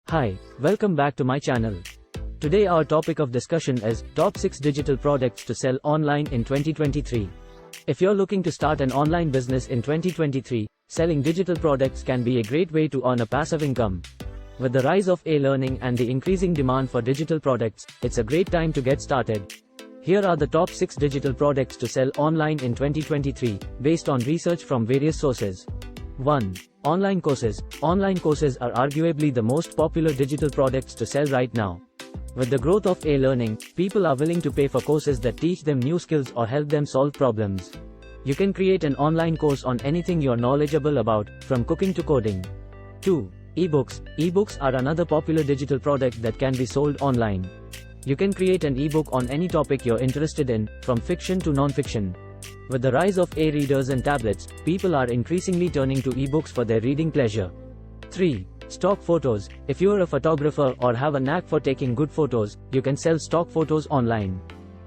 Hi, welcome back to my channel. Today our topic of discussion is top 6 digital products to sell online in 2023. If you're looking to start an online business in 2023, selling digital products can be a great way to earn a passive income. With the rise of e-learning and the increasing demand for digital products, it's a great time to get started. Here are the top 6 digital products to sell online in 2023, based on research from various sources. 1. Online courses. Online courses are arguably the most popular digital products to sell right now. With the growth of e-learning, people are willing to pay for courses that teach them new skills or help them solve problems. You can create an online course on anything you're knowledgeable about, from cooking to coding. 2. Ebooks. Ebooks are another popular digital product that can be sold online. You can create an ebook on any topic you're interested in, from fiction to non-fiction. With the rise of e-readers and tablets, people are increasingly turning to ebooks for their reading pleasure. 3. Stock photos. If you're a photographer or have a knack for taking good photos, you can sell stock photos online.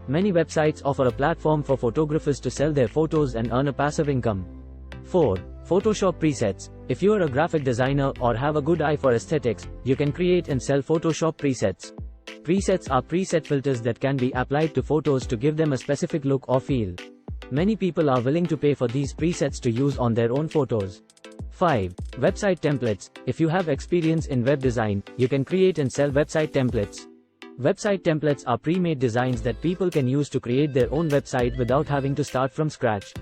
Many websites offer a platform for photographers to sell their photos and earn a passive income. 4. Photoshop presets. If you're a graphic designer or have a good eye for aesthetics, you can create and sell Photoshop presets. Presets are preset filters that can be applied to photos to give them a specific look or feel. Many people are willing to pay for these presets to use on their own photos. 5. Website templates. If you have experience in web design, you can create and sell website templates. Website templates are pre-made designs that people can use to create their own website without having to start from scratch.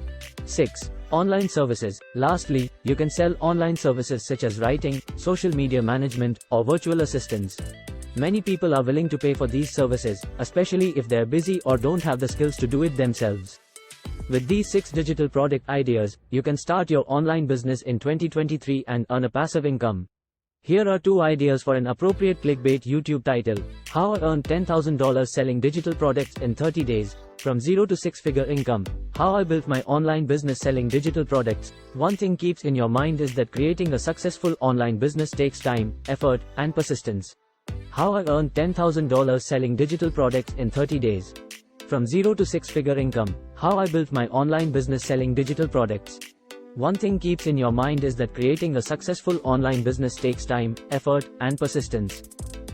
6. Online services. Lastly, you can sell online services such as writing, social media management, or virtual assistants. Many people are willing to pay for these services, especially if they're busy or don't have the skills to do it themselves. With these 6 digital product ideas, you can start your online business in 2023 and earn a passive income. Here are 2 ideas for an appropriate clickbait YouTube title: How I Earned $10,000 Selling Digital Products in 30 Days, From Zero to 6-Figure Income. How I Built My Online Business Selling Digital Products. One thing keeps in your mind is that creating a successful online business takes time, effort, and persistence. How I Earned $10,000 Selling Digital Products in 30 Days. From Zero to 6-Figure Income. How I Built My Online Business Selling Digital Products. One thing keeps in your mind is that creating a successful online business takes time, effort, and persistence.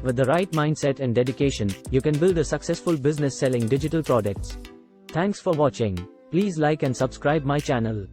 With the right mindset and dedication, you can build a successful business selling digital products. Thanks for watching. Please like and subscribe my channel.